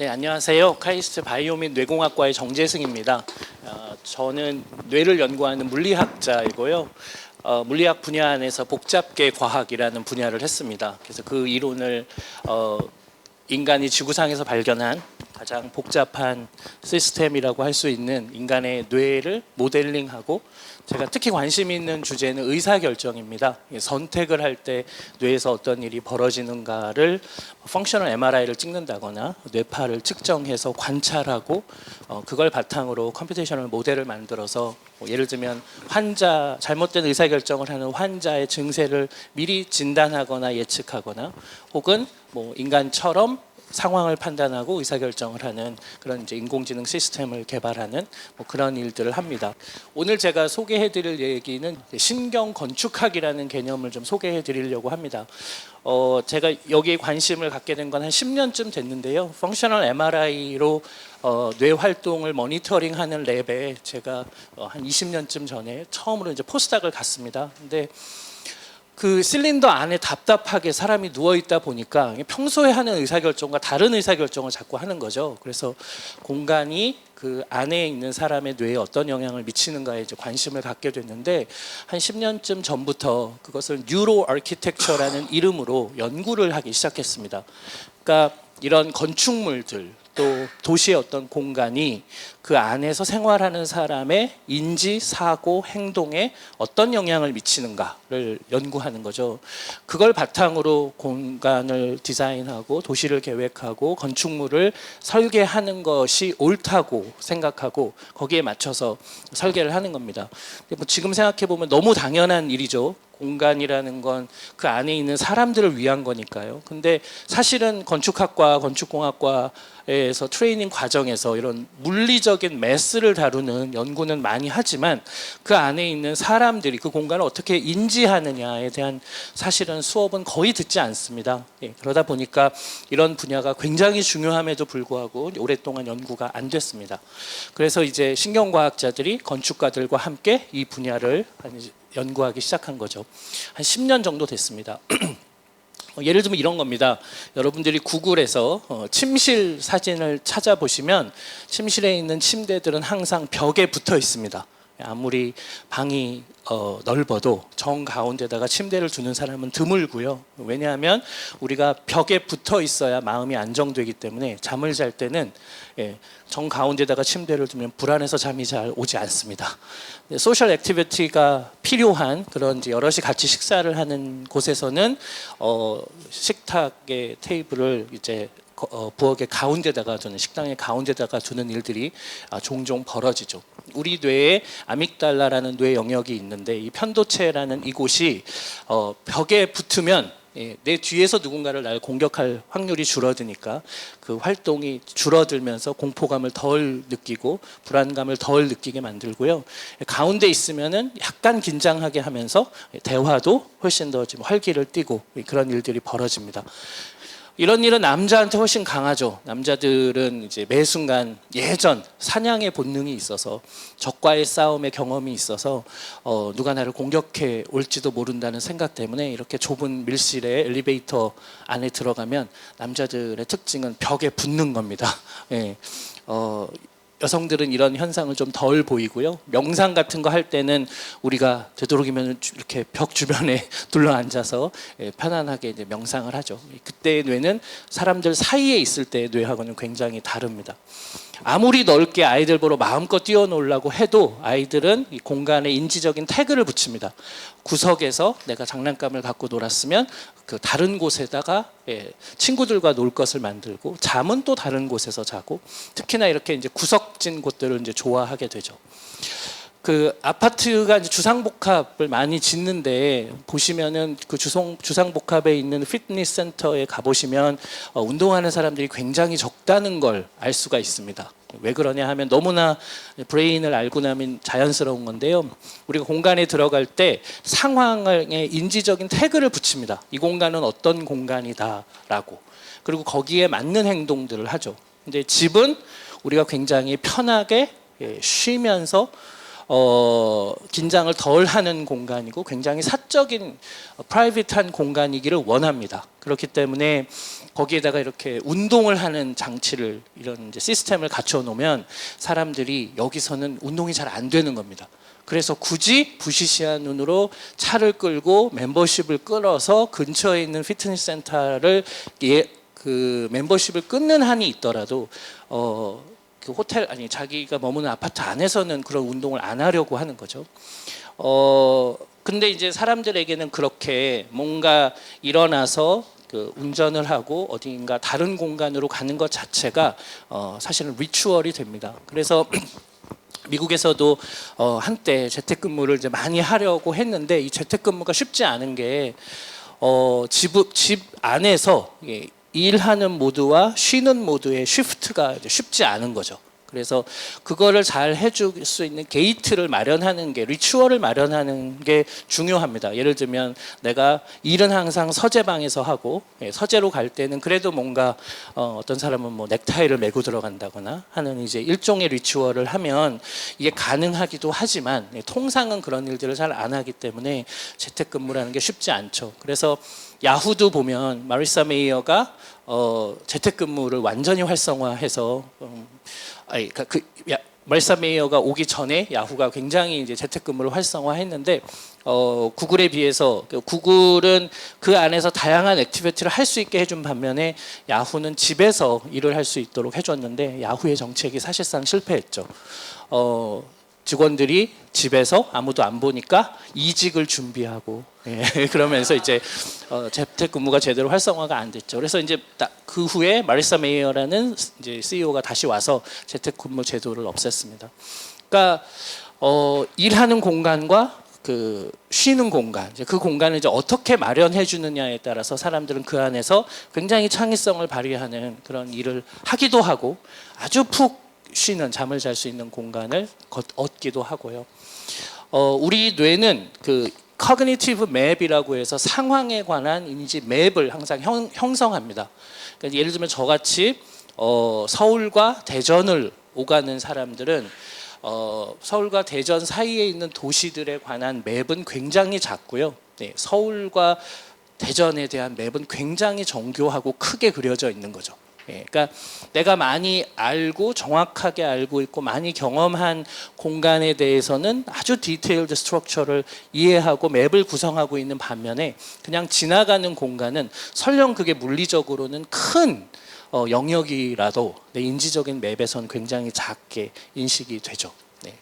네, 안녕하세요. 카이스트 바이오 및 뇌공학과의 정재승입니다. 저는 뇌를 연구하는 물리학자이고요. 물리학 분야 안에서 복잡계 과학이라는 분야를 했습니다. 그래서 그 이론을 인간이 지구상에서 발견한 가장 복잡한 시스템이라고 할 수 있는 인간의 뇌를 모델링하고, 제가 특히 관심 있는 주제는 의사결정입니다. 선택을 할 때 뇌에서 어떤 일이 벌어지는가를 펑셔널 MRI를 찍는다거나 뇌파를 측정해서 관찰하고, 그걸 바탕으로 컴퓨테이셔널 모델을 만들어서 예를 들면 잘못된 의사결정을 하는 환자의 증세를 미리 진단하거나 예측하거나, 혹은 인간처럼 상황을 판단하고 의사결정을 하는 그런 이제 인공지능 시스템을 개발하는 그런 일들을 합니다. 오늘 제가 소개해드릴 얘기는 신경건축학이라는 개념을 좀 소개해드리려고 합니다. 제가 여기에 관심을 갖게 된 건 한 10년쯤 됐는데요. 펑셔널 MRI로 뇌 활동을 모니터링하는 랩에 제가 한 20년쯤 전에 처음으로 이제 포스닥을 갔습니다. 근데 그 실린더 안에 답답하게 사람이 누워 있다 보니까 평소에 하는 의사결정과 다른 의사결정을 자꾸 하는 거죠. 그래서 공간이 그 안에 있는 사람의 뇌에 어떤 영향을 미치는가에 이제 관심을 갖게 됐는데, 한 10년쯤 전부터 그것을 뉴로 아키텍처라는 이름으로 연구를 하기 시작했습니다. 그러니까 이런 건축물들, 또 도시의 어떤 공간이 그 안에서 생활하는 사람의 인지, 사고, 행동에 어떤 영향을 미치는가를 연구하는 거죠. 그걸 바탕으로 공간을 디자인하고 도시를 계획하고 건축물을 설계하는 것이 옳다고 생각하고 거기에 맞춰서 설계를 하는 겁니다. 지금 생각해 보면 너무 당연한 일이죠. 공간이라는 건 그 안에 있는 사람들을 위한 거니까요. 근데 사실은 건축학과, 건축공학과에서 트레이닝 과정에서 이런 물리적인 매스를 다루는 연구는 많이 하지만, 그 안에 있는 사람들이 그 공간을 어떻게 인지하느냐에 대한 사실은 수업은 거의 듣지 않습니다. 그러다 보니까 이런 분야가 굉장히 중요함에도 불구하고 오랫동안 연구가 안 됐습니다. 그래서 이제 신경과학자들이 건축가들과 함께 이 분야를 연구하기 시작한 거죠. 한 10년 정도 됐습니다. 예를 들면 이런 겁니다. 여러분들이 구글에서 침실 사진을 찾아보시면 침실에 있는 침대들은 항상 벽에 붙어 있습니다. 아무리 방이 넓어도 정 가운데다가 침대를 두는 사람은 드물고요. 왜냐하면 우리가 벽에 붙어 있어야 마음이 안정되기 때문에 잠을 잘 때는 정 가운데다가 침대를 두면 불안해서 잠이 잘 오지 않습니다. 소셜 액티비티가 필요한 그런 이제 여럿이 같이 식사를 하는 곳에서는 식탁의 테이블을 이제 부엌의 가운데다가 두는, 식당의 가운데다가 두는 일들이 종종 벌어지죠. 우리 뇌에 아믹달라라는 뇌 영역이 있는데, 이 편도체라는 이곳이 벽에 붙으면 내 뒤에서 누군가를 날 공격할 확률이 줄어드니까 그 활동이 줄어들면서 공포감을 덜 느끼고 불안감을 덜 느끼게 만들고요. 가운데 있으면은 약간 긴장하게 하면서 대화도 훨씬 더 좀 활기를 띠고 그런 일들이 벌어집니다. 이런 일은 남자한테 훨씬 강하죠. 남자들은 이제 매 순간 예전 사냥의 본능이 있어서, 적과의 싸움의 경험이 있어서 누가 나를 공격해 올지도 모른다는 생각 때문에 이렇게 좁은 밀실의 엘리베이터 안에 들어가면 남자들의 특징은 벽에 붙는 겁니다. 여성들은 이런 현상을 좀 덜 보이고요. 명상 같은 거 할 때는 우리가 되도록이면 이렇게 벽 주변에 둘러 앉아서 편안하게 이제 명상을 하죠. 그때의 뇌는 사람들 사이에 있을 때의 뇌하고는 굉장히 다릅니다. 아무리 넓게 아이들 보러 마음껏 뛰어놀라고 해도 아이들은 이 공간에 인지적인 태그를 붙입니다. 구석에서 내가 장난감을 갖고 놀았으면 그 다른 곳에다가 친구들과 놀 것을 만들고, 잠은 또 다른 곳에서 자고, 특히나 이렇게 이제 구석진 곳들을 이제 좋아하게 되죠. 그 아파트가 이제 주상복합을 많이 짓는데, 보시면은 그 주상복합에 있는 피트니스 센터에 가보시면 운동하는 사람들이 굉장히 적다는 걸 알 수가 있습니다. 왜 그러냐 하면 너무나 브레인을 알고 나면 자연스러운 건데요. 우리가 공간에 들어갈 때 상황에 인지적인 태그를 붙입니다. 이 공간은 어떤 공간이다라고. 그리고 거기에 맞는 행동들을 하죠. 근데 집은 우리가 굉장히 편하게 쉬면서 긴장을 덜 하는 공간이고 굉장히 사적인 프라이빗한 공간이기를 원합니다. 그렇기 때문에 거기에다가 이렇게 운동을 하는 장치를 이런 이제 시스템을 갖춰 놓으면 사람들이 여기서는 운동이 잘 안 되는 겁니다. 그래서 굳이 부시시한 눈으로 차를 끌고 멤버십을 끌어서 근처에 있는 피트니스 센터를 그 멤버십을 끊는 한이 있더라도 그 호텔 아니 자기가 머무는 아파트 안에서는 그런 운동을 안 하려고 하는 거죠. 근데 이제 사람들에게는 그렇게 뭔가 일어나서 그 운전을 하고 어딘가 다른 공간으로 가는 것 자체가 사실은 리추얼이 됩니다. 그래서 미국에서도 한때 재택근무를 이제 많이 하려고 했는데 이 재택근무가 쉽지 않은 게 집 안에서 일하는 모드와 쉬는 모드의 쉬프트가 쉽지 않은 거죠. 그래서 그거를 잘 해줄 수 있는 게이트를 마련하는 게 리추얼을 마련하는 게 중요합니다. 예를 들면 내가 일은 항상 서재방에서 하고 서재로 갈 때는 그래도 뭔가 어떤 사람은 뭐 넥타이를 메고 들어간다거나 하는 이제 일종의 리추얼을 하면 이게 가능하기도 하지만 통상은 그런 일들을 잘 안 하기 때문에 재택근무라는 게 쉽지 않죠. 그래서 야후도 보면 마리사 메이어가 재택근무를 완전히 활성화해서 마리사 메이어가 오기 전에 야후가 굉장히 이제 재택근무를 활성화했는데 구글에 비해서 구글은 그 안에서 다양한 액티비티를 할 수 있게 해준 반면에 야후는 집에서 일을 할 수 있도록 해줬는데 야후의 정책이 사실상 실패했죠. 직원들이 집에서 아무도 안 보니까 이직을 준비하고 그러면서 이제 재택근무가 제대로 활성화가 안 됐죠. 그래서 이제 그 후에 마리사 메이어라는 이제 CEO가 다시 와서 재택근무 제도를 없앴습니다. 그러니까 일하는 공간과 그 쉬는 공간, 이제 그 공간을 이제 어떻게 마련해 주느냐에 따라서 사람들은 그 안에서 굉장히 창의성을 발휘하는 그런 일을 하기도 하고 아주 푹 쉬는 잠을 잘 수 있는 공간을 얻기도 하고요. 우리 뇌는 그 커그니티브 맵이라고 해서 상황에 관한 인지 맵을 항상 형성합니다. 그러니까 예를 들면 저같이 서울과 대전을 오가는 사람들은 서울과 대전 사이에 있는 도시들에 관한 맵은 굉장히 작고요. 네, 서울과 대전에 대한 맵은 굉장히 정교하고 크게 그려져 있는 거죠. 그러니까 내가 많이 알고 정확하게 알고 있고 많이 경험한 공간에 대해서는 아주 디테일드 스트럭처를 이해하고 맵을 구성하고 있는 반면에 그냥 지나가는 공간은 설령 그게 물리적으로는 큰 영역이라도 내 인지적인 맵에선 굉장히 작게 인식이 되죠. 네.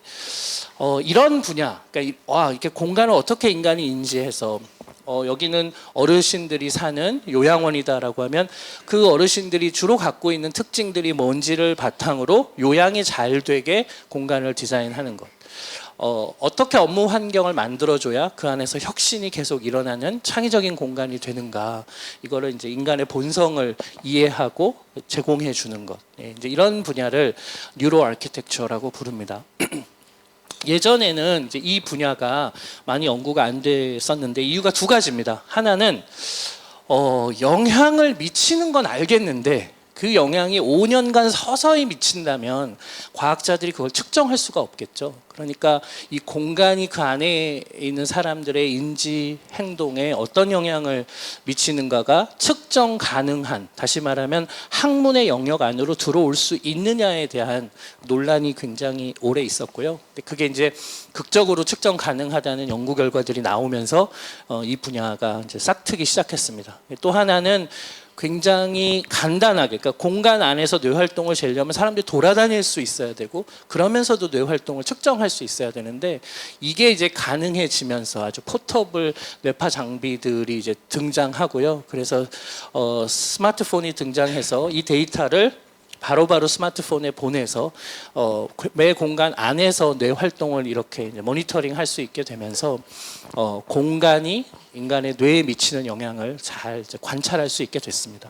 이런 분야, 그러니까 이렇게 공간을 어떻게 인간이 인지해서 여기는 어르신들이 사는 요양원이다라고 하면 그 어르신들이 주로 갖고 있는 특징들이 뭔지를 바탕으로 요양이 잘 되게 공간을 디자인하는 것. 어떻게 업무 환경을 만들어줘야 그 안에서 혁신이 계속 일어나는 창의적인 공간이 되는가. 이거를 이제 인간의 본성을 이해하고 제공해 주는 것. 이제 이런 분야를 뉴로 아키텍처라고 부릅니다. 예전에는 이제 이 분야가 많이 연구가 안 됐었는데 이유가 두 가지입니다. 하나는 영향을 미치는 건 알겠는데 그 영향이 5년간 서서히 미친다면 과학자들이 그걸 측정할 수가 없겠죠. 그러니까 이 공간이 그 안에 있는 사람들의 인지 행동에 어떤 영향을 미치는가가 측정 가능한, 다시 말하면 학문의 영역 안으로 들어올 수 있느냐에 대한 논란이 굉장히 오래 있었고요. 그게 이제 극적으로 측정 가능하다는 연구 결과들이 나오면서 이 분야가 이제 싹트기 시작했습니다. 또 하나는 굉장히 간단하게, 그러니까 공간 안에서 뇌 활동을 재려면 사람들이 돌아다닐 수 있어야 되고 그러면서도 뇌 활동을 측정할 수 있어야 되는데 이게 이제 가능해지면서 아주 포터블 뇌파 장비들이 이제 등장하고요. 그래서 스마트폰이 등장해서 이 데이터를 바로바로 스마트폰에 보내서 매 공간 안에서 뇌 활동을 이렇게 이제 모니터링 할 수 있게 되면서 공간이 인간의 뇌에 미치는 영향을 잘 이제 관찰할 수 있게 됐습니다.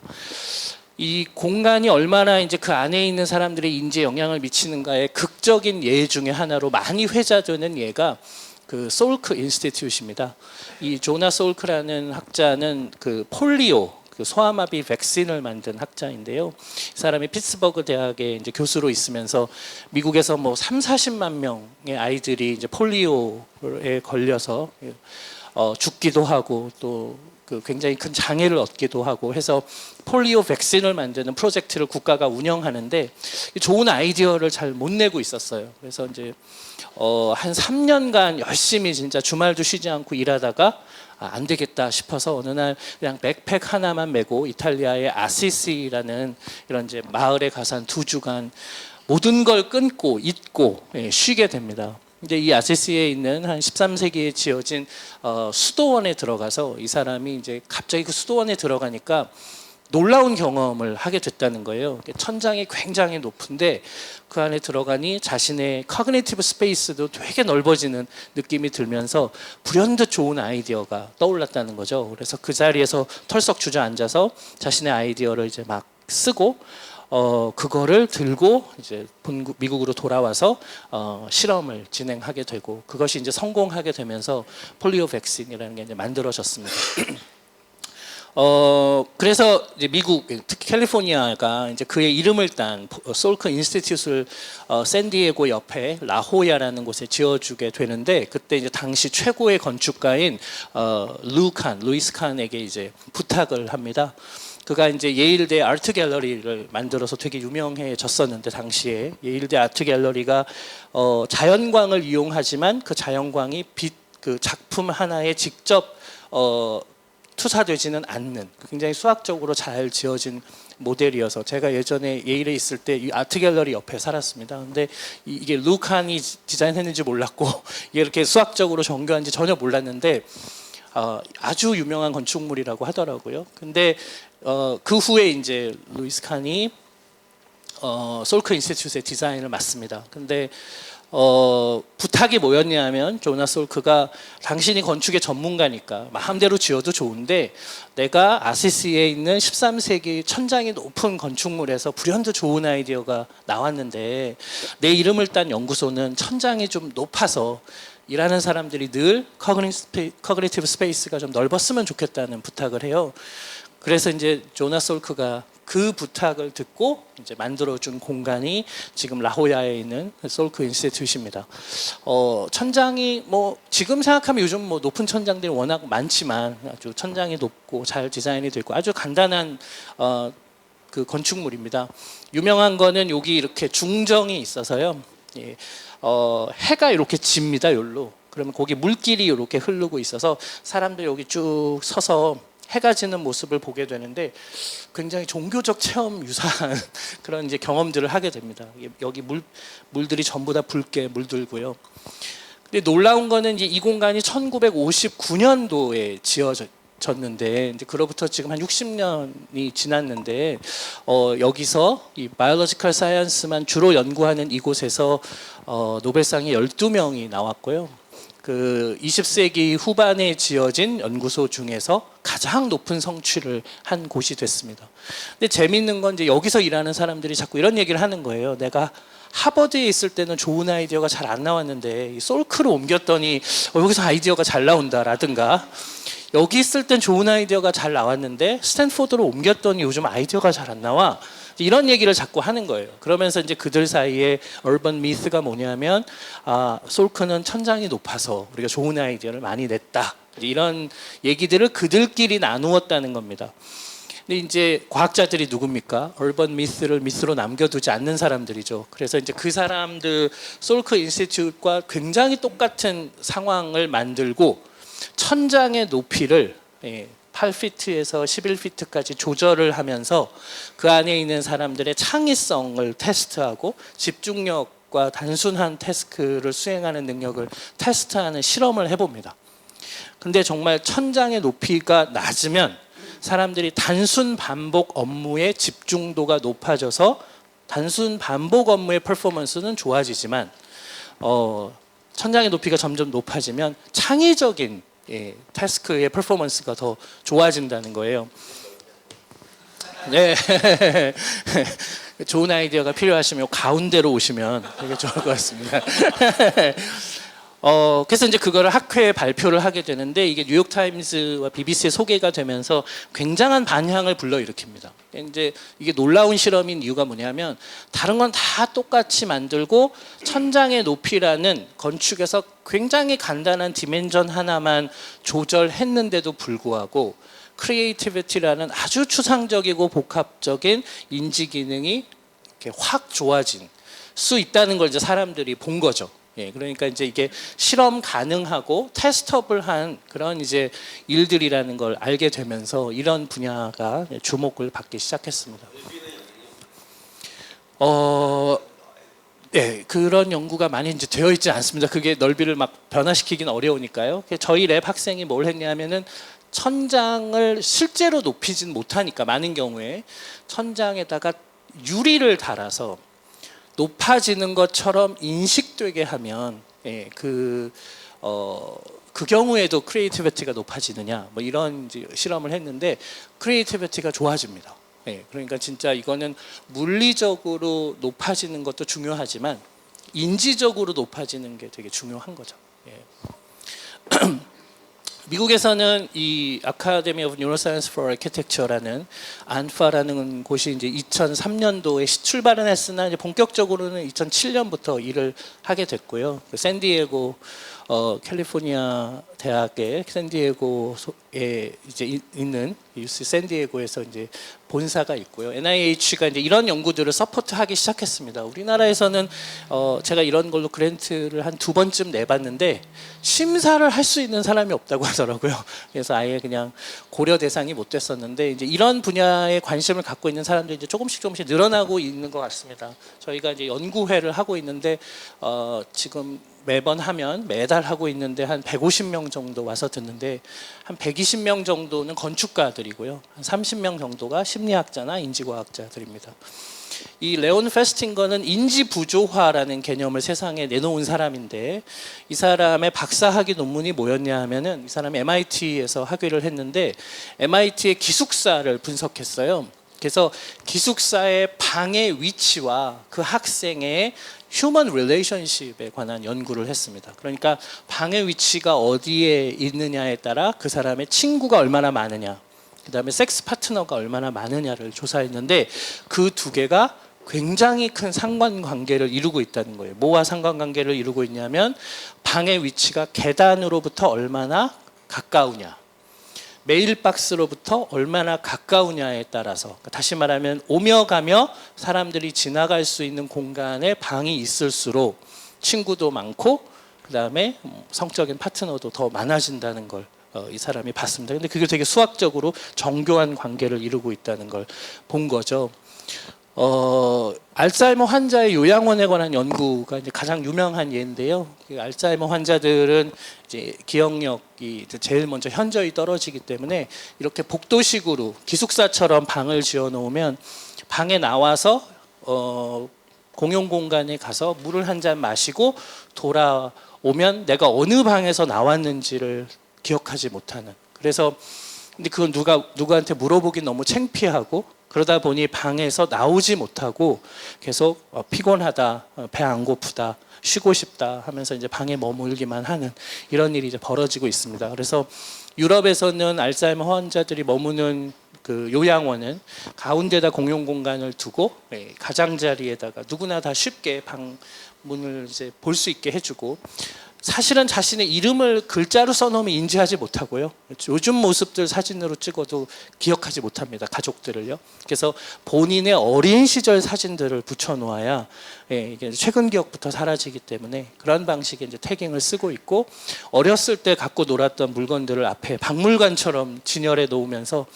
이 공간이 얼마나 이제 그 안에 있는 사람들의 인지에 영향을 미치는가의 극적인 예 중에 하나로 많이 회자되는 예가 그 솔크 인스티튜트입니다. 이 조나 솔크라는 학자는 그 폴리오, 그 소아마비 백신을 만든 학자인데요. 이 사람이 피츠버그 대학의 이제 교수로 있으면서 미국에서 뭐 40만 명의 아이들이 이제 폴리오에 걸려서 죽기도 하고 또 그 굉장히 큰 장애를 얻기도 하고 해서 폴리오 백신을 만드는 프로젝트를 국가가 운영하는데 좋은 아이디어를 잘 못 내고 있었어요. 그래서 이제 한 3년간 열심히 진짜 주말도 쉬지 않고 일하다가 안 되겠다 싶어서 어느 날 그냥 백팩 하나만 메고 이탈리아의 아시시라는 이런 이제 마을에 가서 한 2주간 모든 걸 끊고 잊고 쉬게 됩니다. 이제 이 아시시에 있는 한 13세기에 지어진 수도원에 들어가서 이 사람이 이제 갑자기 그 수도원에 들어가니까 놀라운 경험을 하게 됐다는 거예요. 천장이 굉장히 높은데 그 안에 들어가니 자신의 커그니티브 스페이스도 되게 넓어지는 느낌이 들면서 불현듯 좋은 아이디어가 떠올랐다는 거죠. 그래서 그 자리에서 털썩 주저앉아서 자신의 아이디어를 이제 막 쓰고 그거를 들고 이제 미국으로 돌아와서 실험을 진행하게 되고 그것이 이제 성공하게 되면서 폴리오 백신이라는 게 이제 만들어졌습니다. 그래서 이제 미국 특히 캘리포니아가 이제 그의 이름을 딴 솔크 인스티튜트를 샌디에고 옆에 라호야라는 곳에 지어주게 되는데 그때 이제 당시 최고의 건축가인 루이스 칸에게 이제 부탁을 합니다. 그가 이제 예일대 아트 갤러리를 만들어서 되게 유명해졌었는데 당시에 예일대 아트 갤러리가 자연광을 이용하지만 그 자연광이 그 작품 하나에 직접 투사되지는 않는 굉장히 수학적으로 잘 지어진 모델이어서 제가 예전에 예일에 있을 때 이 아트 갤러리 옆에 살았습니다. 근데 이게 루칸이 디자인했는지 몰랐고 이게 이렇게 수학적으로 정교한지 전혀 몰랐는데 아주 유명한 건축물이라고 하더라고요. 근데 그 후에 이제 루이스 칸이 솔크 인스티튜트의 디자인을 맡습니다. 근데 부탁이 뭐였냐면 조나 솔크가 당신이 건축의 전문가니까 마음대로 지어도 좋은데 내가 아시시에 있는 13세기 천장이 높은 건축물에서 불현듯 좋은 아이디어가 나왔는데 내 이름을 딴 연구소는 천장이 좀 높아서 일하는 사람들이 늘 커그니티브 스페이스가 좀 넓었으면 좋겠다는 부탁을 해요. 그래서 이제 조나 솔크가 그 부탁을 듣고 이제 만들어준 공간이 지금 라호야에 있는 솔크 인스티튜트입니다. 천장이 뭐 지금 생각하면 요즘 뭐 높은 천장들이 워낙 많지만 아주 천장이 높고 잘 디자인이 되고 아주 간단한 그 건축물입니다. 유명한 거는 여기 이렇게 중정이 있어서요. 예, 해가 이렇게 집니다. 여기로. 그러면 거기 물길이 이렇게 흐르고 있어서 사람들 여기 쭉 서서 해가 지는 모습을 보게 되는데 굉장히 종교적 체험 유사한 그런 이제 경험들을 하게 됩니다. 여기 물들이 전부 다 붉게 물들고요. 근데 놀라운 거는 이제 이 공간이 1959년도에 지어졌는데 이제 그로부터 지금 한 60년이 지났는데 여기서 이 바이올로지컬 사이언스만 주로 연구하는 이곳에서 노벨상이 12명이 나왔고요. 그 20세기 후반에 지어진 연구소 중에서 가장 높은 성취를 한 곳이 됐습니다. 근데 재미있는 건 이제 여기서 일하는 사람들이 자꾸 이런 얘기를 하는 거예요. 내가 하버드에 있을 때는 좋은 아이디어가 잘 안 나왔는데 솔크로 옮겼더니 여기서 아이디어가 잘 나온다라든가 여기 있을 땐 좋은 아이디어가 잘 나왔는데 스탠포드로 옮겼더니 요즘 아이디어가 잘 안 나와. 이런 얘기를 자꾸 하는 거예요. 그러면서 이제 그들 사이에 얼번 미스가 뭐냐면 솔크는 천장이 높아서 우리가 좋은 아이디어를 많이 냈다. 이런 얘기들을 그들끼리 나누었다는 겁니다. 근데 이제 과학자들이 누굽니까? 얼번 미스를 미스로 남겨두지 않는 사람들이죠. 그래서 이제 그 사람들 솔크 인스티튜트과 굉장히 똑같은 상황을 만들고 천장의 높이를 8피트에서 11피트까지 조절을 하면서 그 안에 있는 사람들의 창의성을 테스트하고 집중력과 단순한 태스크를 수행하는 능력을 테스트하는 실험을 해봅니다. 근데 정말 천장의 높이가 낮으면 사람들이 단순 반복 업무의 집중도가 높아져서 단순 반복 업무의 퍼포먼스는 좋아지지만 천장의 높이가 점점 높아지면 창의적인 태스크의 퍼포먼스가 더 좋아진다는 거예요. 네. 좋은 아이디어가 필요하시면 가운데로 오시면 되게 좋을 것 같습니다. 그래서 이제 그거를 학회에 발표를 하게 되는데 이게 뉴욕타임스와 BBC에 소개가 되면서 굉장한 반향을 불러일으킵니다. 이제 이게 놀라운 실험인 이유가 뭐냐면 다른 건 다 똑같이 만들고 천장의 높이라는 건축에서 굉장히 간단한 디멘전 하나만 조절했는데도 불구하고 크리에이티비티라는 아주 추상적이고 복합적인 인지 기능이 이렇게 확 좋아진 수 있다는 걸 이제 사람들이 본 거죠. 예, 그러니까 이제 이게 실험 가능하고 테스트업을 한 그런 이제 일들이라는 걸 알게 되면서 이런 분야가 주목을 받기 시작했습니다. 네, 그런 연구가 많이 이제 되어 있지 않습니다. 그게 넓이를 막 변화시키기는 어려우니까요. 저희 랩 학생이 뭘 했냐면은 천장을 실제로 높이진 못하니까 많은 경우에 천장에다가 유리를 달아서 높아지는 것처럼 인식되게 하면 그 경우에도 크리에이티비티가 높아지느냐 뭐 이런 이제 실험을 했는데 크리에이티비티가 좋아집니다. 그러니까 진짜 이거는 물리적으로 높아지는 것도 중요하지만 인지적으로 높아지는 게 되게 중요한 거죠. 미국에서는 이 Academy of Neuroscience for Architecture라는 안파라는 곳이 이제 2003년도에 출발은 했으나 이제 본격적으로는 2007년부터 일을 하게 됐고요. 샌디에고 캘리포니아 대학의 샌디에고에 이제 있는 UC 샌디에고에서 이제 본사가 있고요. NIH가 이제 이런 연구들을 서포트하기 시작했습니다. 우리나라에서는 제가 이런 걸로 그랜트를 한 2번쯤 내봤는데 심사를 할 수 있는 사람이 없다고 하더라고요. 그래서 아예 그냥 고려 대상이 못 됐었는데 이제 이런 분야에 관심을 갖고 있는 사람들이 이제 조금씩 늘어나고 있는 것 같습니다. 저희가 이제 연구회를 하고 있는데 지금 매달 하고 있는데 한 150명 정도 와서 듣는데 한 120명 정도는 건축가들이고요. 한 30명 정도가 심리학자나 인지과학자들입니다. 이 레온 페스팅거는 인지부조화라는 개념을 세상에 내놓은 사람인데 이 사람의 박사학위 논문이 뭐였냐 하면은 이 사람이 MIT에서 학위를 했는데 MIT의 기숙사를 분석했어요. 그래서 기숙사의 방의 위치와 그 학생의 휴먼 릴레이션십에 관한 연구를 했습니다. 그러니까 방의 위치가 어디에 있느냐에 따라 그 사람의 친구가 얼마나 많으냐, 그 다음에 섹스 파트너가 얼마나 많으냐를 조사했는데 그 두 개가 굉장히 큰 상관관계를 이루고 있다는 거예요. 뭐와 상관관계를 이루고 있냐면 방의 위치가 계단으로부터 얼마나 가까우냐, 메일박스로부터 얼마나 가까우냐에 따라서, 다시 말하면 오며 가며 사람들이 지나갈 수 있는 공간에 방이 있을수록 친구도 많고 그 다음에 성적인 파트너도 더 많아진다는 걸 이 사람이 봤습니다. 근데 그게 되게 수학적으로 정교한 관계를 이루고 있다는 걸 본 거죠. 알츠하이머 환자의 요양원에 관한 연구가 이제 가장 유명한 예인데요. 그 알츠하이머 환자들은 이제 기억력이 제일 먼저 현저히 떨어지기 때문에 이렇게 복도식으로 기숙사처럼 방을 지어 놓으면 방에 나와서 공용 공간에 가서 물을 한 잔 마시고 돌아오면 내가 어느 방에서 나왔는지를 기억하지 못하는. 그래서 근데 그건 누구한테 물어보기 너무 창피하고 그러다 보니 방에서 나오지 못하고 계속 피곤하다, 배 안 고프다, 쉬고 싶다 하면서 이제 방에 머물기만 하는 이런 일이 이제 벌어지고 있습니다. 그래서 유럽에서는 알츠하이머 환자들이 머무는 그 요양원은 가운데다 공용 공간을 두고 가장자리에다가 누구나 다 쉽게 방문을 이제 볼 수 있게 해주고, 사실은 자신의 이름을 글자로 써놓으면 인지하지 못하고요. 요즘 모습들 사진으로 찍어도 기억하지 못합니다. 가족들을요. 그래서 본인의 어린 시절 사진들을 붙여놓아야 이게 최근 기억부터 사라지기 때문에 그런 방식의 이제 태깅을 쓰고 있고, 어렸을 때 갖고 놀았던 물건들을 앞에 박물관처럼 진열해 놓으면서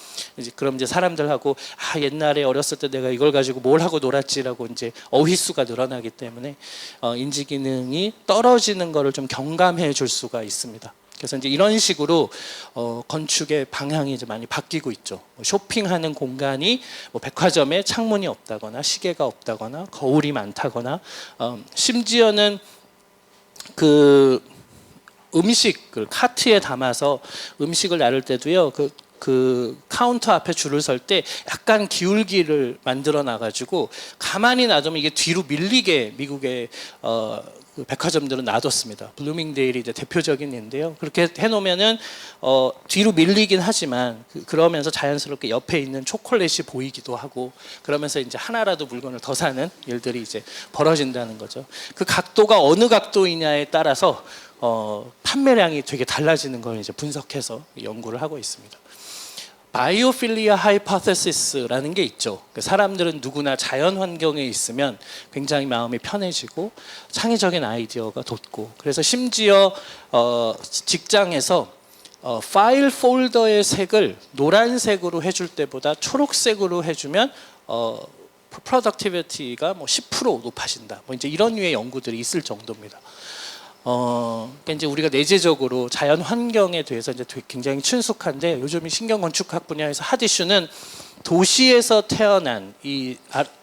그럼 이제 사람들하고 옛날에 어렸을 때 내가 이걸 가지고 뭘 하고 놀았지라고 이제 어휘수가 늘어나기 때문에 인지 기능이 떨어지는 거를 좀 경감해 줄 수가 있습니다. 그래서 이제 이런 식으로 건축의 방향이 이제 많이 바뀌고 있죠. 쇼핑하는 공간이 백화점에 창문이 없다거나 시계가 없다거나 거울이 많다거나 심지어는 그 음식을 카트에 담아서 음식을 나를 때도요. 그 그 카운터 앞에 줄을 설 때 약간 기울기를 만들어 놔가지고 가만히 놔두면 이게 뒤로 밀리게 미국의 그 백화점들은 놔뒀습니다. 블루밍데일이 이제 대표적인 예인데요. 그렇게 해놓으면은 뒤로 밀리긴 하지만 그러면서 자연스럽게 옆에 있는 초콜릿이 보이기도 하고 그러면서 이제 하나라도 물건을 더 사는 일들이 이제 벌어진다는 거죠. 그 각도가 어느 각도이냐에 따라서 판매량이 되게 달라지는 걸 이제 분석해서 연구를 하고 있습니다. 바이오필리아 하이포테시스라는 게 있죠. 사람들은 누구나 자연 환경에 있으면 굉장히 마음이 편해지고 창의적인 아이디어가 돋고 그래서 심지어 직장에서 파일 폴더의 색을 노란색으로 해줄 때보다 초록색으로 해주면 프로덕티비티가 뭐 10% 높아진다. 뭐 이제 이런 류의 연구들이 있을 정도입니다. 그러니까 이제 우리가 내재적으로 자연 환경에 대해서 이제 굉장히 친숙한데 요즘 신경 건축학 분야에서 핫 이슈는 도시에서 태어난 이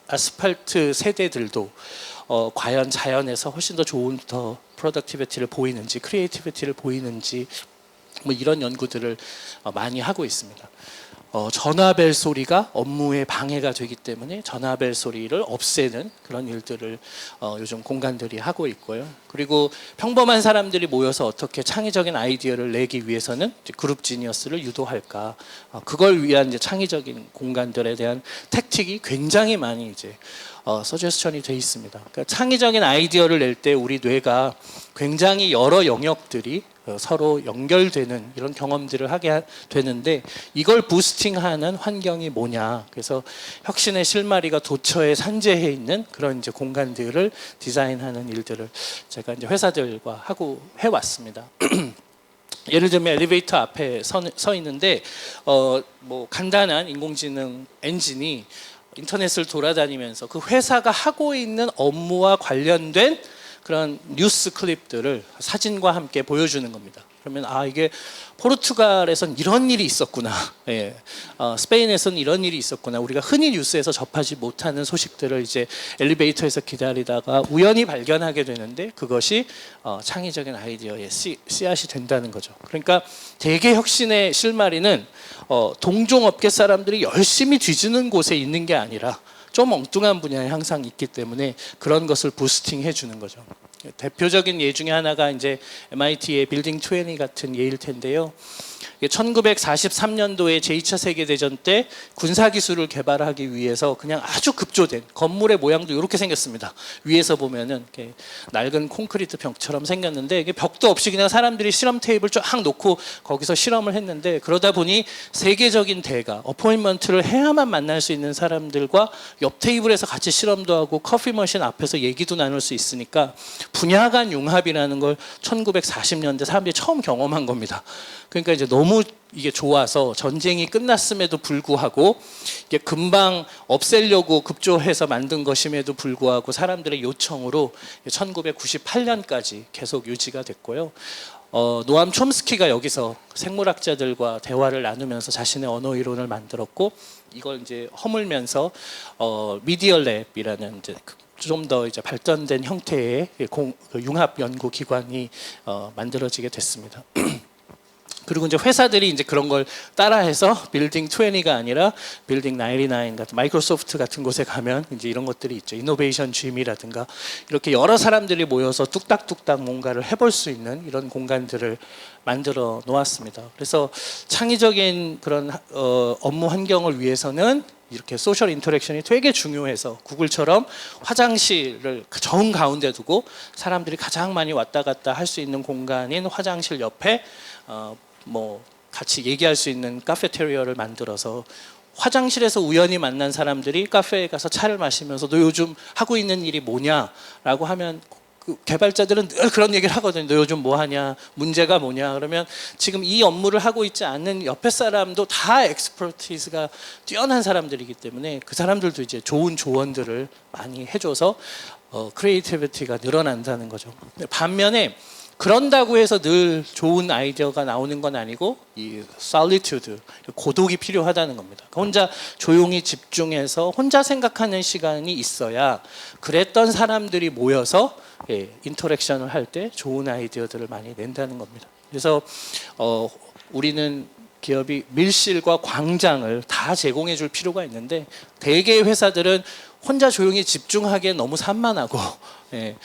아스팔트 세대들도 과연 자연에서 훨씬 더 좋은 더 프로덕티비티를 보이는지 크리에이티비티를 보이는지 뭐 이런 연구들을 많이 하고 있습니다. 전화벨 소리가 업무에 방해가 되기 때문에 전화벨 소리를 없애는 그런 일들을 요즘 공간들이 하고 있고요. 그리고 평범한 사람들이 모여서 어떻게 창의적인 아이디어를 내기 위해서는 그룹 지니어스를 유도할까, 그걸 위한 이제 창의적인 공간들에 대한 택틱이 굉장히 많이 이제 서제스천이 돼 있습니다. 그러니까 창의적인 아이디어를 낼 때 우리 뇌가 굉장히 여러 영역들이 서로 연결되는 이런 경험들을 하게 되는데 이걸 부스팅하는 환경이 뭐냐. 그래서 혁신의 실마리가 도처에 산재해 있는 그런 이제 공간들을 디자인하는 일들을 제가 이제 회사들과 하고 해왔습니다. 예를 들면 엘리베이터 앞에 서 있는데 뭐 간단한 인공지능 엔진이 인터넷을 돌아다니면서 그 회사가 하고 있는 업무와 관련된 그런 뉴스 클립들을 사진과 함께 보여주는 겁니다. 그러면 이게 포르투갈에선 이런 일이 있었구나. 예. 스페인에서는 이런 일이 있었구나. 우리가 흔히 뉴스에서 접하지 못하는 소식들을 이제 엘리베이터에서 기다리다가 우연히 발견하게 되는데 그것이 창의적인 아이디어의 씨앗이 된다는 거죠. 그러니까 대개 혁신의 실마리는 동종업계 사람들이 열심히 뒤지는 곳에 있는 게 아니라 좀 엉뚱한 분야에 항상 있기 때문에 그런 것을 부스팅해 주는 거죠. 대표적인 예 중에 하나가 이제 MIT의 빌딩 20 같은 예일 텐데요. 1943년도에 제2차 세계대전 때 군사기술을 개발하기 위해서 그냥 아주 급조된 건물의 모양도 이렇게 생겼습니다. 위에서 보면은 이렇게 낡은 콘크리트 벽처럼 생겼는데 이게 벽도 없이 그냥 사람들이 실험 테이블 쫙 놓고 거기서 실험을 했는데 그러다 보니 세계적인 대가 어포인먼트를 해야만 만날 수 있는 사람들과 옆 테이블에서 같이 실험도 하고 커피 머신 앞에서 얘기도 나눌 수 있으니까 분야 간 융합이라는 걸 1940년대 사람들이 처음 경험한 겁니다. 그러니까 이제 너무 이게 좋아서 전쟁이 끝났음에도 불구하고 이게 금방 없애려고 급조해서 만든 것임에도 불구하고 사람들의 요청으로 1998년까지 계속 유지가 됐고요. 노암 촘스키가 여기서 생물학자들과 대화를 나누면서 자신의 언어 이론을 만들었고 이걸 이제 허물면서 미디어 랩이라는 이제 좀 더 이제 발전된 형태의 융합 연구 기관이 만들어지게 됐습니다. 그리고 이제 회사들이 이제 그런 걸 따라해서 빌딩 20가 아니라 빌딩 99 같은 마이크로소프트 같은 곳에 가면 이제 이런 것들이 있죠. 이노베이션 짐이라든가 이렇게 여러 사람들이 모여서 뚝딱뚝딱 뭔가를 해볼 수 있는 이런 공간들을 만들어 놓았습니다. 그래서 창의적인 그런 업무 환경을 위해서는 이렇게 소셜 인터랙션이 되게 중요해서 구글처럼 화장실을 정 가운데 두고 사람들이 가장 많이 왔다 갔다 할 수 있는 공간인 화장실 옆에 뭐 같이 얘기할 수 있는 카페테리아를 만들어서 화장실에서 우연히 만난 사람들이 카페에 가서 차를 마시면서 너 요즘 하고 있는 일이 뭐냐라고 하면 그 개발자들은 늘 그런 얘기를 하거든요. 너 요즘 뭐 하냐? 문제가 뭐냐? 그러면 지금 이 업무를 하고 있지 않은 옆에 사람도 다 엑스퍼티스가 뛰어난 사람들이기 때문에 그 사람들도 이제 좋은 조언들을 많이 해줘서 크리에이티비티가 늘어난다는 거죠. 반면에 그런다고 해서 늘 좋은 아이디어가 나오는 건 아니고 이 solitude, 고독이 필요하다는 겁니다. 혼자 조용히 집중해서 혼자 생각하는 시간이 있어야 그랬던 사람들이 모여서 인터랙션을 할 때 좋은 아이디어들을 많이 낸다는 겁니다. 그래서 우리는 기업이 밀실과 광장을 다 제공해 줄 필요가 있는데 대개의 회사들은 혼자 조용히 집중하기엔 너무 산만하고 예,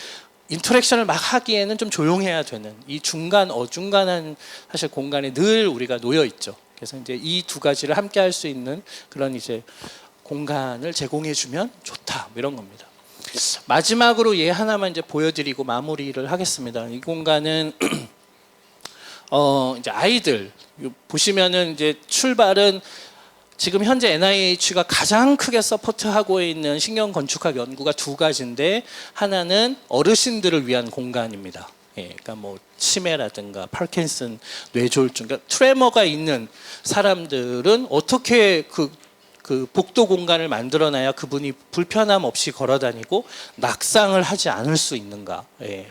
인터랙션을 막 하기에는 좀 조용해야 되는 이 중간 어중간한 사실 공간에 늘 우리가 놓여 있죠. 그래서 이제 이 두 가지를 함께 할 수 있는 그런 이제 공간을 제공해 주면 좋다 뭐 이런 겁니다. 마지막으로 얘 하나만 이제 보여드리고 마무리를 하겠습니다. 이 공간은 이제 아이들 보시면은 이제 출발은 지금 현재 NIH가 가장 크게 서포트하고 있는 신경 건축학 연구가 두 가지인데 하나는 어르신들을 위한 공간입니다. 예, 그러니까 뭐 치매라든가 파킨슨, 뇌졸중, 그러니까 트레머가 있는 사람들은 어떻게 그 복도 공간을 만들어놔야 그분이 불편함 없이 걸어다니고 낙상을 하지 않을 수 있는가? 예.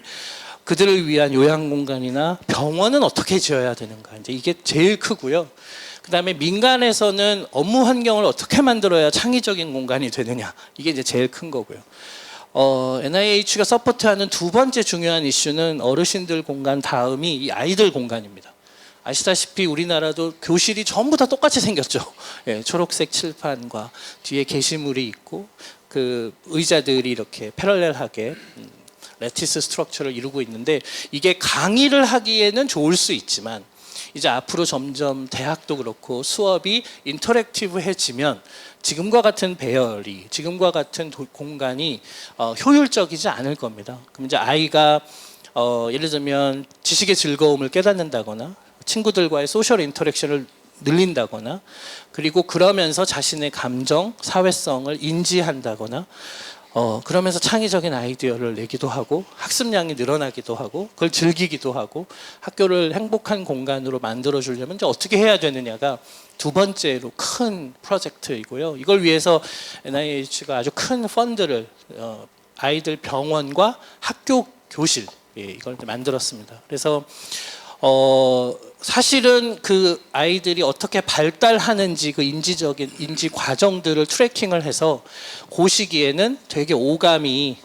그들을 위한 요양 공간이나 병원은 어떻게 지어야 되는가? 이제 이게 제일 크고요. 그다음에 민간에서는 업무 환경을 어떻게 만들어야 창의적인 공간이 되느냐? 이게 이제 제일 큰 거고요. NIH가 서포트하는 두 번째 중요한 이슈는 어르신들 공간 다음이 이 아이들 공간입니다. 아시다시피 우리나라도 교실이 전부 다 똑같이 생겼죠. 예, 초록색 칠판과 뒤에 게시물이 있고 그 의자들이 이렇게 패러렐하게 레티스 스트럭처를 이루고 있는데 이게 강의를 하기에는 좋을 수 있지만 이제 앞으로 점점 대학도 그렇고 수업이 인터랙티브해지면 지금과 같은 배열이 지금과 같은 공간이 효율적이지 않을 겁니다. 그럼 이제 아이가 예를 들면 지식의 즐거움을 깨닫는다거나 친구들과의 소셜 인터랙션을 늘린다거나 그리고 그러면서 자신의 감정, 사회성을 인지한다거나 그러면서 창의적인 아이디어를 내기도 하고 학습량이 늘어나기도 하고 그걸 즐기기도 하고 학교를 행복한 공간으로 만들어 주려면 이제 어떻게 해야 되느냐가 두 번째로 큰 프로젝트이고요. 이걸 위해서 NIH가 아주 큰 펀드를 아이들 병원과 학교 교실 이걸 만들었습니다. 그래서 사실은 그 아이들이 어떻게 발달하는지 그 인지적인 인지 과정들을 트래킹을 해서 그 시기에는 되게 오감이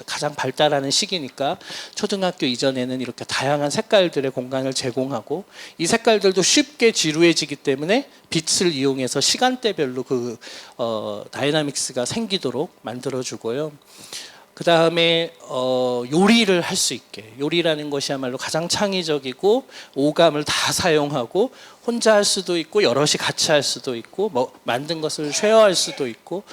가장 발달하는 시기니까 초등학교 이전에는 이렇게 다양한 색깔들의 공간을 제공하고 이 색깔들도 쉽게 지루해지기 때문에 빛을 이용해서 시간대별로 그 다이나믹스가 생기도록 만들어주고요. 그 다음에 요리를 할 수 있게 요리라는 것이야말로 가장 창의적이고 오감을 다 사용하고 혼자 할 수도 있고 여럿이 같이 할 수도 있고 뭐 만든 것을 쉐어할 수도 있고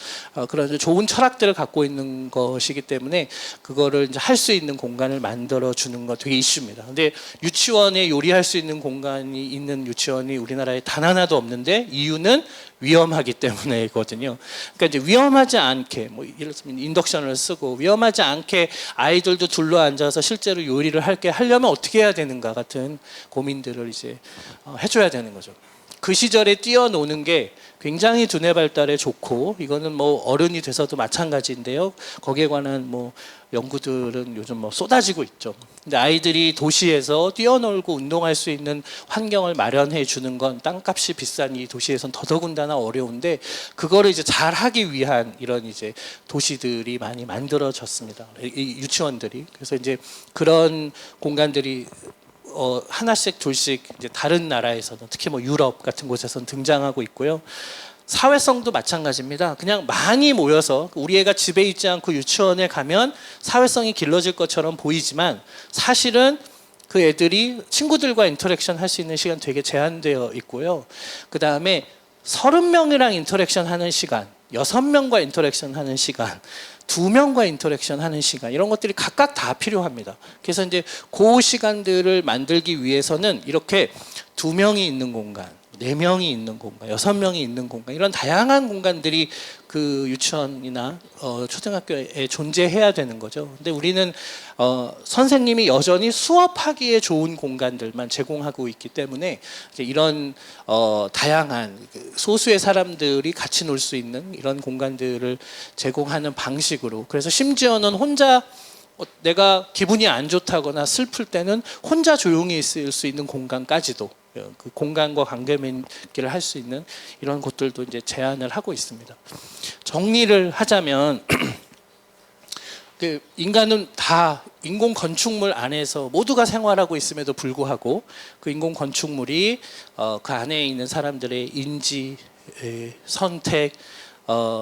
그런 좋은 철학들을 갖고 있는 것이기 때문에 그거를 이제 할 수 있는 공간을 만들어 주는 거 되게 이슈입니다. 근데 유치원에 요리할 수 있는 공간이 있는 유치원이 우리나라에 단 하나도 없는데 이유는 위험하기 때문에거든요. 그러니까 이제 위험하지 않게 뭐 예를 들면 인덕션을 쓰고 위험하지 않게 아이들도 둘러 앉아서 실제로 요리를 하려면 어떻게 해야 되는가 같은 고민들을 이제 해줘야 되는 거죠. 그 시절에 뛰어노는 게 굉장히 두뇌 발달에 좋고 이거는 뭐 어른이 돼서도 마찬가지인데요. 거기에 관한 뭐 연구들은 요즘 뭐 쏟아지고 있죠. 근데 아이들이 도시에서 뛰어놀고 운동할 수 있는 환경을 마련해 주는 건 땅값이 비싼 이 도시에선 더더군다나 어려운데 그거를 이제 잘 하기 위한 이런 이제 도시들이 많이 만들어졌습니다. 이 유치원들이. 그래서 이제 그런 공간들이 하나씩 둘씩 이제 다른 나라에서는 특히 뭐 유럽 같은 곳에서는 등장하고 있고요. 사회성도 마찬가지입니다. 그냥 많이 모여서 우리 애가 집에 있지 않고 유치원에 가면 사회성이 길러질 것처럼 보이지만 사실은 그 애들이 친구들과 인터랙션 할 수 있는 시간 되게 제한되어 있고요. 그 다음에 30명이랑 인터랙션 하는 시간, 6명과 인터랙션 하는 시간, 2명과 인터랙션 하는 시간 이런 것들이 각각 다 필요합니다. 그래서 이제 그 시간들을 만들기 위해서는 이렇게 2명이 있는 공간, 4명이 있는 공간, 6명이 있는 공간 이런 다양한 공간들이 그 유치원이나 초등학교에 존재해야 되는 거죠. 근데 우리는 선생님이 여전히 수업하기에 좋은 공간들만 제공하고 있기 때문에 이제 이런 다양한 소수의 사람들이 같이 놀 수 있는 이런 공간들을 제공하는 방식으로 그래서 심지어는 혼자 내가 기분이 안 좋다거나 슬플 때는 혼자 조용히 있을 수 있는 공간까지도 그 공간과 관계 맺기를 할 수 있는 이런 곳들도 이제 제안을 하고 있습니다. 정리를 하자면 그 인간은 다 인공 건축물 안에서 모두가 생활하고 있음에도 불구하고 그 인공 건축물이 그 안에 있는 사람들의 인지, 선택,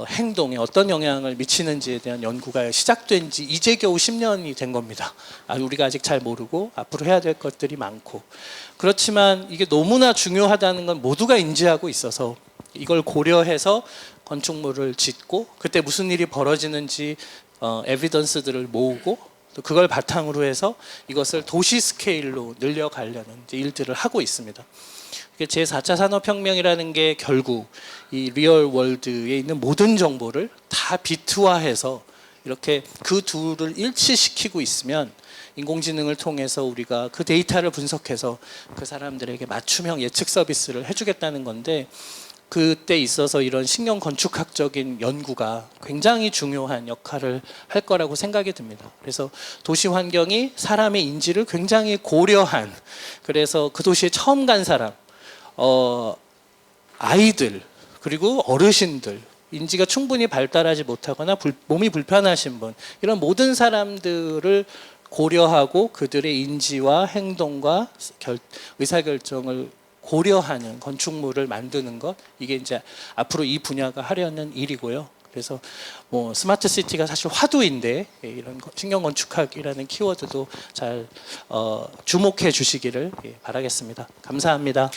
행동에 어떤 영향을 미치는지에 대한 연구가 시작된 지 이제 겨우 10년이 된 겁니다. 우리가 아직 잘 모르고 앞으로 해야 될 것들이 많고, 그렇지만 이게 너무나 중요하다는 건 모두가 인지하고 있어서 이걸 고려해서 건축물을 짓고 그때 무슨 일이 벌어지는지 에비던스들을 모으고 또 그걸 바탕으로 해서 이것을 도시 스케일로 늘려가려는 이제 일들을 하고 있습니다. 제4차 산업혁명이라는 게 결국 이 리얼 월드에 있는 모든 정보를 다 비트화해서 이렇게 그 둘을 일치시키고 있으면 인공지능을 통해서 우리가 그 데이터를 분석해서 그 사람들에게 맞춤형 예측 서비스를 해주겠다는 건데, 그때 있어서 이런 신경 건축학적인 연구가 굉장히 중요한 역할을 할 거라고 생각이 듭니다. 그래서 도시 환경이 사람의 인지를 굉장히 고려한, 그래서 그 도시에 처음 간 사람, 아이들, 그리고 어르신들, 인지가 충분히 발달하지 못하거나 몸이 불편하신 분, 이런 모든 사람들을 고려하고 그들의 인지와 행동과 의사결정을 고려하는 건축물을 만드는 것, 이게 이제 앞으로 이 분야가 하려는 일이고요. 그래서 뭐 스마트 시티가 사실 화두인데 이런 신경 건축학이라는 키워드도 잘 주목해 주시기를 바라겠습니다. 감사합니다.